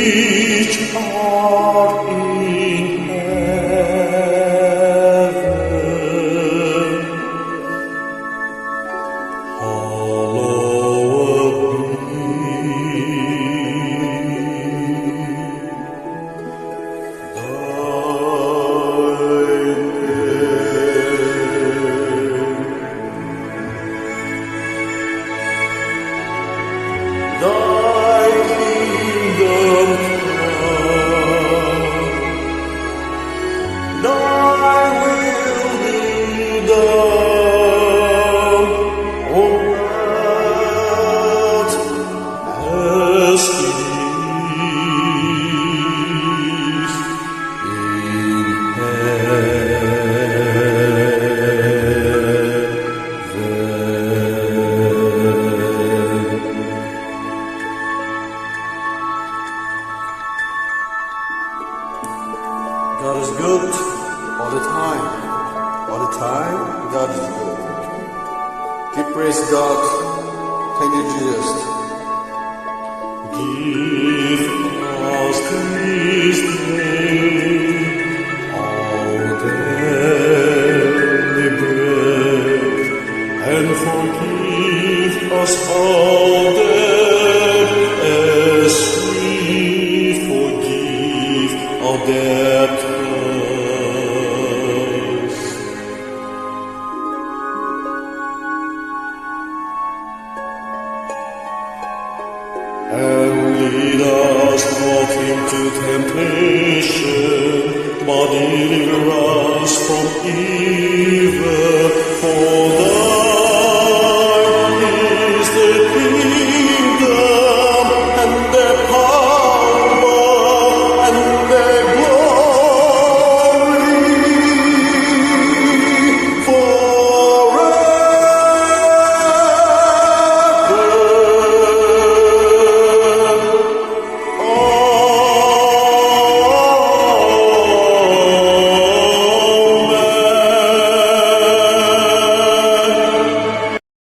which art in heaven, hallowed Thy kingdom come, Thy will be done on earth as it is in heaven. God is good all the time. All the time, God is good. Give praise God. Thank you, Jesus. Give us this day our daily bread, and forgive us our debt as we forgive our debtors. And lead us not into temptation, but deliver us from evil.